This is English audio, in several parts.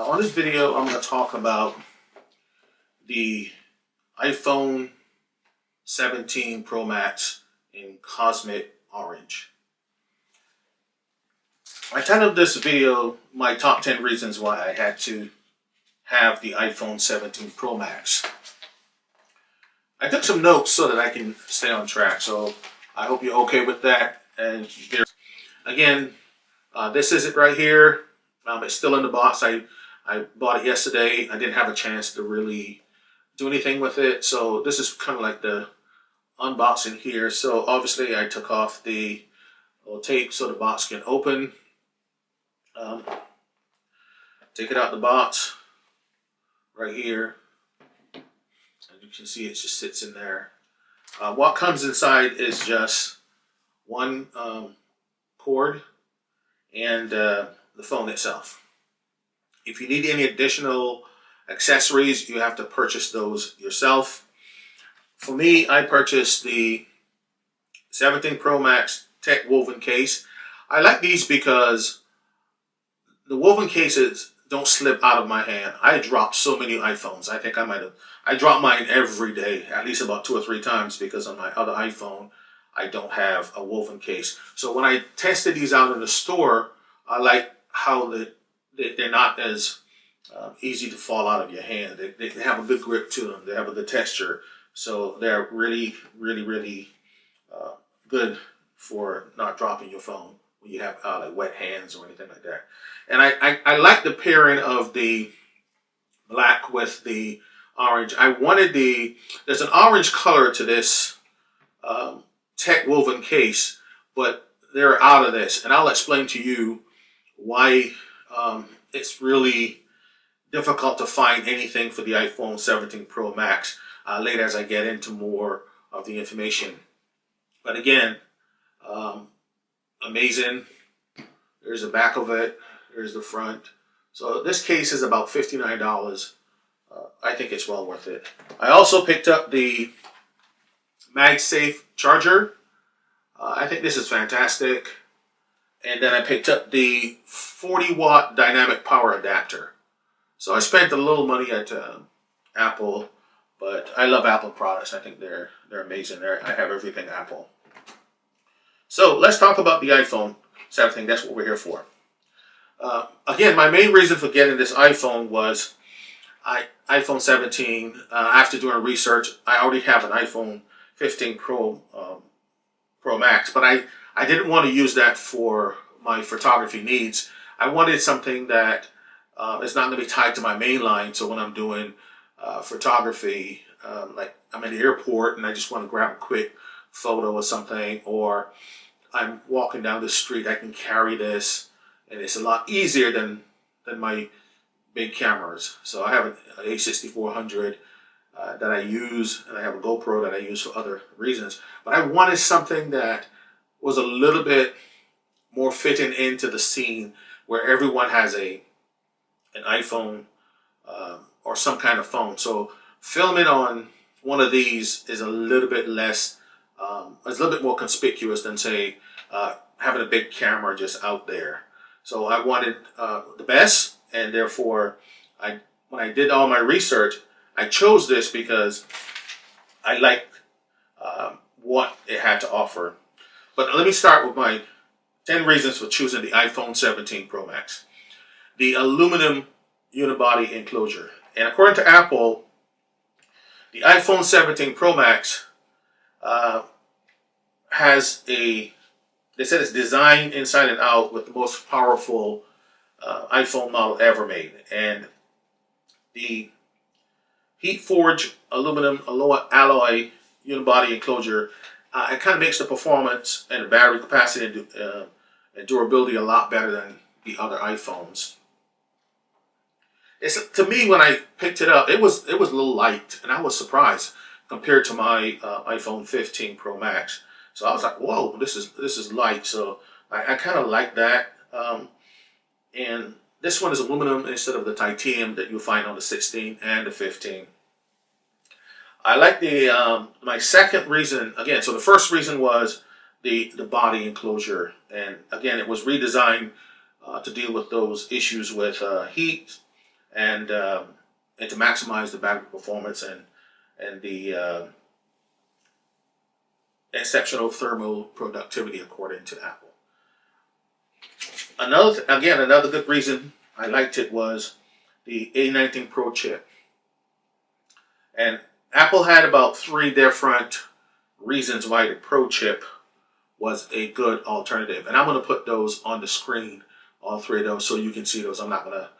On this video, I'm going to talk about the iPhone 17 Pro Max in Cosmic Orange. I titled this video, my top 10 reasons why I had to have the iPhone 17 Pro Max. I took some notes so that I can stay on track, so I hope you're okay with that. And again, this is it right here. It's still in the box. I bought it yesterday. I didn't have a chance to really do anything with it, so this is kind of like the unboxing here. So obviously I took off the little tape so the box can open. Take it out the box right here. As you can see, it just sits in there. What comes inside is just one cord and the phone itself. If you need any additional accessories, you have to purchase those yourself. For me, I purchased the 17 Pro Max Tech woven case. I like these because the woven cases don't slip out of my hand. I drop so many iPhones. I think I drop mine every day, at least about 2 or 3 times, because on my other iPhone, I don't have a woven case. So when I tested these out in the store, I like how they're not as easy to fall out of your hand. They have a good grip to them. They have a good texture. So they're really, really, really good for not dropping your phone when you have like wet hands or anything like that. And I like the pairing of the black with the orange. I wanted there's an orange color to this tech woven case, but they're out of this. And I'll explain to you why it's really difficult to find anything for the iPhone 17 Pro Max later as I get into more of the information. But again, amazing. There's the back of it. There's the front. So this case is about $59. I think it's well worth it. I also picked up the MagSafe charger. I think this is fantastic. And then I picked up the 40-watt dynamic power adapter. So I spent a little money at Apple, but I love Apple products. I think they're amazing. I have everything Apple. So let's talk about the iPhone 17. That's what we're here for. Again, my main reason for getting this iPhone was iPhone 17. After doing research, I already have an iPhone 15 Pro Max, but I didn't want to use that for my photography needs. I wanted something that is not going to be tied to my main line. So when I'm doing photography, like I'm in the airport and I just want to grab a quick photo or something, or I'm walking down the street, I can carry this, and it's a lot easier than my big cameras. So I have an A6400 that I use, and I have a GoPro that I use for other reasons. But I wanted something that was a little bit more fitting into the scene where everyone has an iPhone or some kind of phone. So filming on one of these is a little bit less, it's a little bit more conspicuous than, say, having a big camera just out there. So I wanted the best, and therefore, when I did all my research, I chose this because I liked what it had to offer. But let me start with my 10 reasons for choosing the iPhone 17 Pro Max. The aluminum unibody enclosure. And according to Apple, the iPhone 17 Pro Max has they said it's designed inside and out with the most powerful iPhone model ever made. And the heat forged aluminum alloy unibody enclosure, it kind of makes the performance and the battery capacity and durability a lot better than the other iPhones. To me, when I picked it up, it was a little light, and I was surprised compared to my iPhone 15 Pro Max. So I was like, "Whoa, this is light." So I kind of like that. And this one is aluminum instead of the titanium that you'll find on the 16 and the 15. I like my second reason, again, so the first reason was the body enclosure. And again, it was redesigned to deal with those issues with heat and to maximize the battery performance and the exceptional thermal productivity according to Apple. Another good reason I liked it was the A19 Pro chip. And Apple had about 3 different reasons why the Pro chip was a good alternative. And I'm going to put those on the screen, all 3 of those, so you can see those. I'm not going to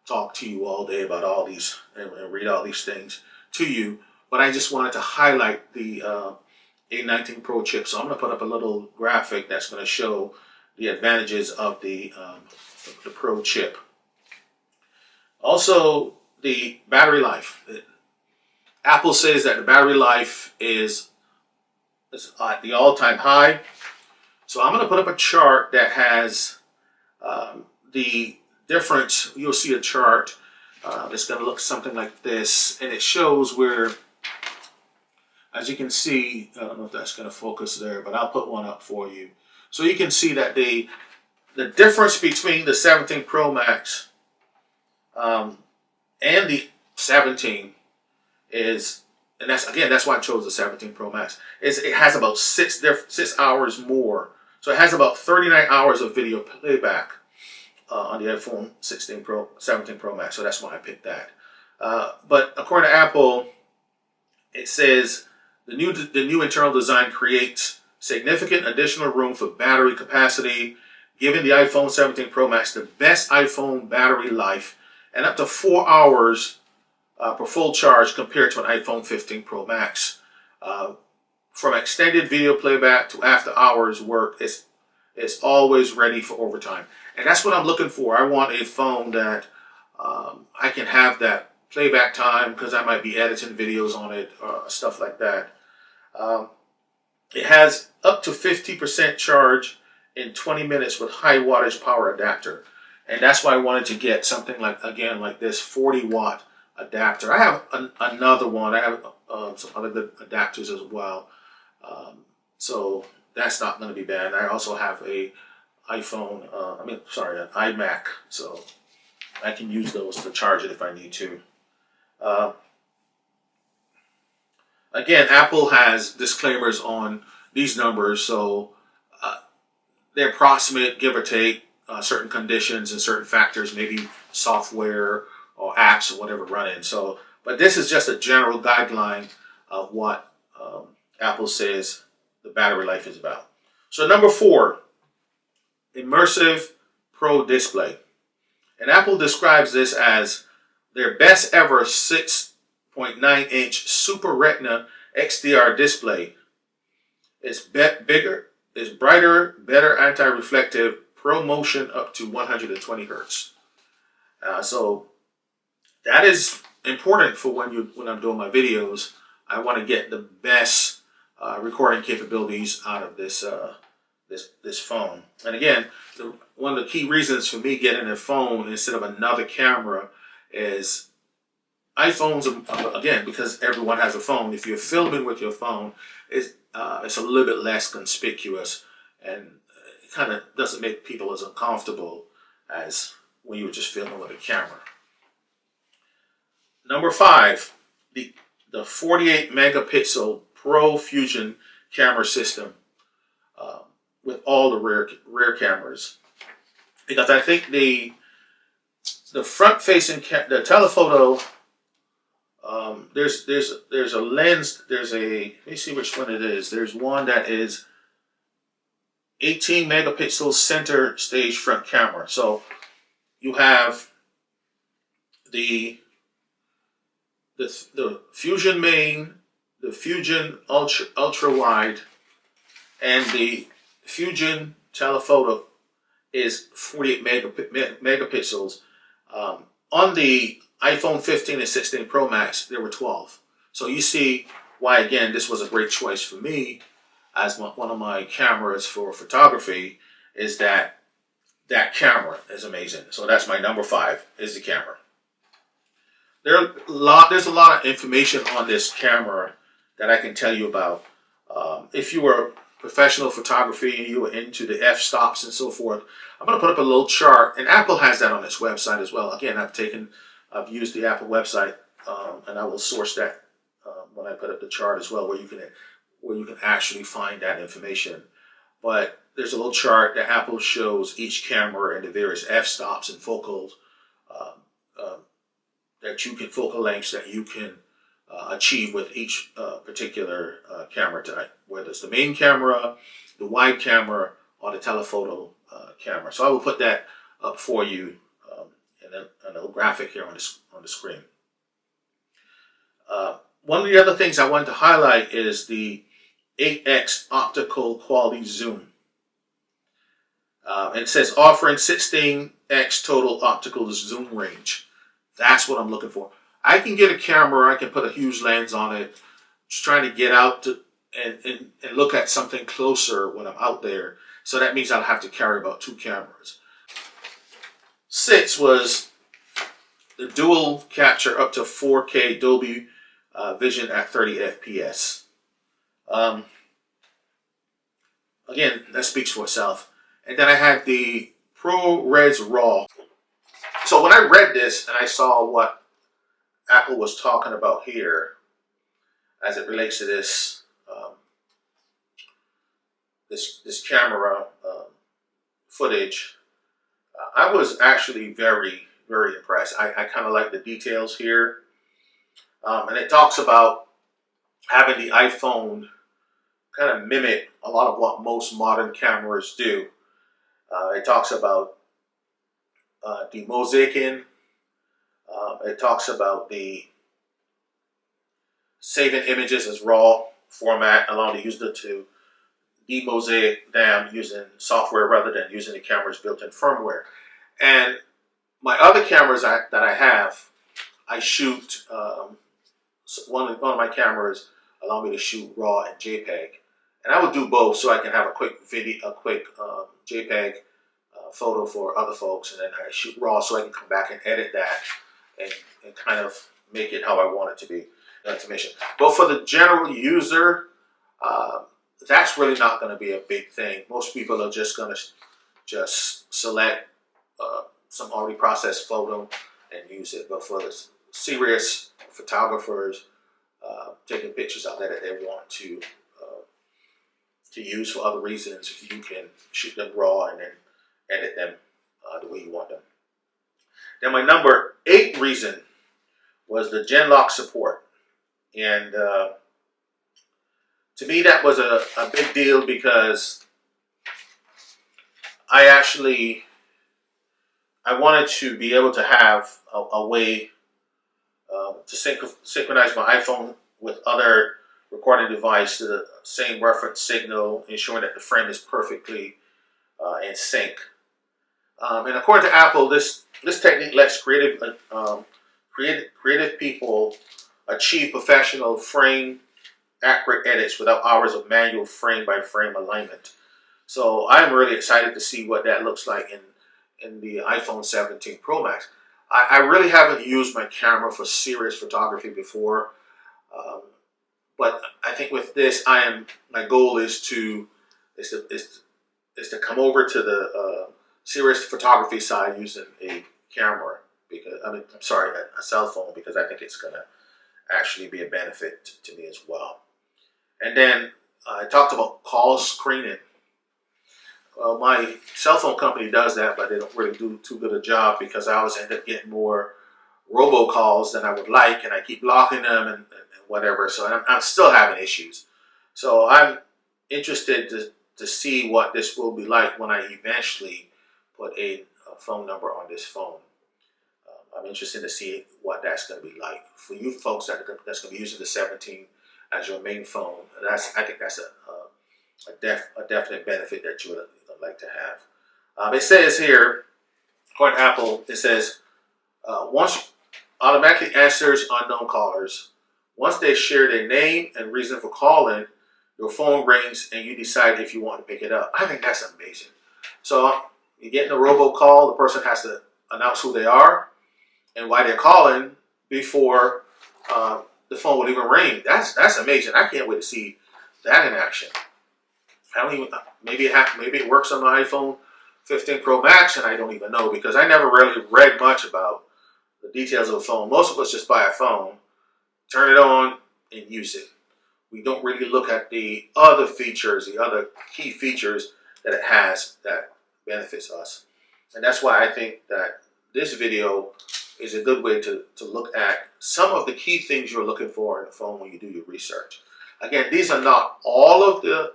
talk to you all day about all these and read all these things to you. But I just wanted to highlight the A19 Pro chip. So I'm going to put up a little graphic that's going to show the advantages of the Pro chip. Also, the battery life. Apple says that the battery life is at the all-time high. So I'm going to put up a chart that has the difference. You'll see a chart that's going to look something like this, and it shows where, as you can see, I don't know if that's going to focus there, but I'll put one up for you. So you can see that the difference between the 17 Pro Max and the 17 is, and that's why I chose the 17 Pro Max, is it has about 6 hours more. So it has about 39 hours of video playback on the iPhone 17 Pro Max. So that's why I picked that. But according to Apple, it says the new internal design creates significant additional room for battery capacity, giving the iPhone 17 Pro Max the best iPhone battery life and up to 4 hours per full charge compared to an iPhone 15 Pro Max. From extended video playback to after hours work, it's always ready for overtime. And that's what I'm looking for. I want a phone that I can have that playback time because I might be editing videos on it or stuff like that. It has up to 50% charge in 20 minutes with high wattage power adapter. And that's why I wanted to get something like this 40 watt adapter. I have another one. I have some other good adapters as well. So that's not going to be bad. I also have an iMac. So I can use those to charge it if I need to. Again, Apple has disclaimers on these numbers, so they're approximate, give or take, certain conditions and certain factors, maybe software or apps or whatever run in. So, but this is just a general guideline of what Apple says the battery life is about. So number 4, immersive Pro display. And Apple describes this as their best ever 6.9-inch Super Retina XDR display. It's bigger, it's brighter, better anti-reflective, Pro Motion up to 120 hertz. So that is important for when I'm doing my videos. I want to get the best recording capabilities out of this phone. And again, one of the key reasons for me getting a phone instead of another camera is iPhones, again, because everyone has a phone. If you're filming with your phone, it's a little bit less conspicuous, and it kind of doesn't make people as uncomfortable as when you were just filming with a camera. Number 5, the 48 megapixel Pro Fusion camera system with all the rear cameras, because I think the front facing the telephoto. There's a lens. Let me see which one it is. There's one that is 18 megapixel center stage front camera. So you have the Fusion main, the Fusion ultra wide, and the Fusion telephoto is 48 megapixels. On the iPhone 15 and 16 Pro Max, there were 12. So you see why, again, this was a great choice for me as one of my cameras for photography, is that camera is amazing. So that's my number 5, is the camera. There's a lot of information on this camera that I can tell you about. If you were professional photography and you were into the f-stops and so forth, I'm going to put up a little chart, and Apple has that on its website as well. Again, I've taken I've used the Apple website, and I will source that when I put up the chart as well, where you can actually find that information. But there's a little chart that Apple shows each camera and the various f-stops and focals um, um, focal lengths that you can achieve with each particular camera type, whether it's the main camera, the wide camera, or the telephoto camera. So I will put that up for you in a little graphic here on the screen. One of the other things I wanted to highlight is the 8x optical quality zoom. And it says offering 16x total optical zoom range. That's what I'm looking for. I can get a camera, I can put a huge lens on it, just trying to get out to, and look at something closer when I'm out there. So that means I'll have to carry about 2 cameras. 6 was the dual capture up to 4K Dolby Vision at 30 FPS. Again, that speaks for itself. And then I had the ProRes RAW. So when I read this and I saw what Apple was talking about here as it relates to this this camera footage, I was actually very, very impressed. I kind of like the details here. And it talks about having the iPhone kind of mimic a lot of what most modern cameras do. It talks about demosaicing. It talks about the saving images as raw format, allowing the user to demosaic them using software rather than using the camera's built-in firmware. And my other cameras that I have, I shoot, one of my cameras allow me to shoot RAW and JPEG. And I will do both so I can have a quick JPEG photo for other folks, and then I shoot RAW so I can come back and edit that and kind of make it how I want it to be. But for the general user, that's really not going to be a big thing. Most people are just going to just select some already processed photo and use it. But for the serious photographers taking pictures out there that they want to use for other reasons, you can shoot them raw and then edit them the way you want them. Then my number 8 reason was the Genlock support. And to me, that was a big deal because I wanted to be able to have a way to synchronize my iPhone with other recording device to the same reference signal, ensuring that the frame is perfectly in sync. And according to Apple, this technique lets creative people achieve professional frame accurate edits without hours of manual frame by frame alignment. So I'm really excited to see what that looks like in the iPhone 17 Pro Max. I really haven't used my camera for serious photography before, but I think with this, my goal is to come over to the serious photography side using a camera, because a cell phone, because I think it's going to actually be a benefit to me as well. And then I talked about call screening. My cell phone company does that, but they don't really do too good a job because I always end up getting more robocalls than I would like, and I keep blocking them and whatever. So I'm still having issues. So I'm interested to see what this will be like when I eventually put a phone number on this phone. I'm interested to see what that's going to be like for you folks that's going to be using the 17 as your main phone. I think that's a definite benefit that you would like to have. It says here, according to Apple, it says once automatically answers unknown callers. Once they share their name and reason for calling, your phone rings and you decide if you want to pick it up. I think that's amazing. So you're getting a robocall, the person has to announce who they are and why they're calling before the phone will even ring. That's amazing. I can't wait to see that in action. Maybe it works on the iPhone 15 Pro Max, and I don't even know because I never really read much about the details of a phone. Most of us just buy a phone, turn it on, and use it. We don't really look at the other features, the other key features that it has that benefits us. And that's why I think that this video is a good way to look at some of the key things you're looking for in a phone when you do your research. Again, these are not all of the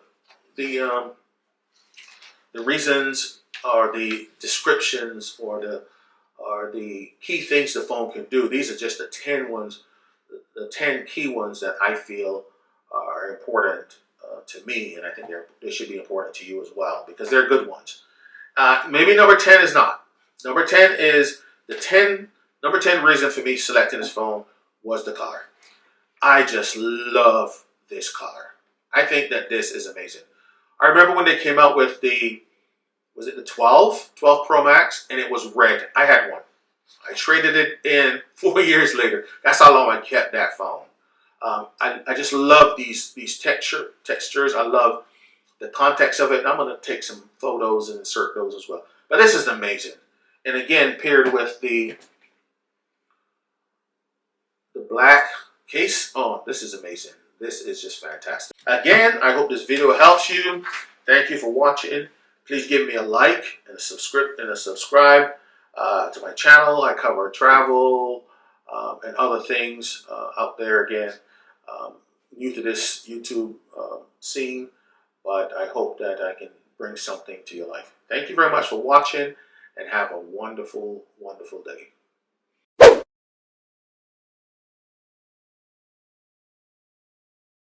reasons or the descriptions or the key things the phone can do. These are just the 10 ones, the 10 key ones that I feel are important to me, and I think they should be important to you as well because they're good ones. Maybe number 10 is not. Number 10 is number 10 reason for me selecting this phone was the color. I just love this color. I think that this is amazing. I remember when they came out with was it the 12 Pro Max, and it was red. I had one. I traded it in 4 years later. That's how long I kept that phone. I just love these textures. I love the context of it. And I'm going to take some photos and insert those as well. But this is amazing. And again, paired with the black case. Oh, this is amazing. This is just fantastic. Again, I hope this video helps you. Thank you for watching. Please give me a like and a subscribe to my channel. I cover travel and other things out there. Again, new to this YouTube scene, but I hope that I can bring something to your life. Thank you very much for watching, and have a wonderful, wonderful day.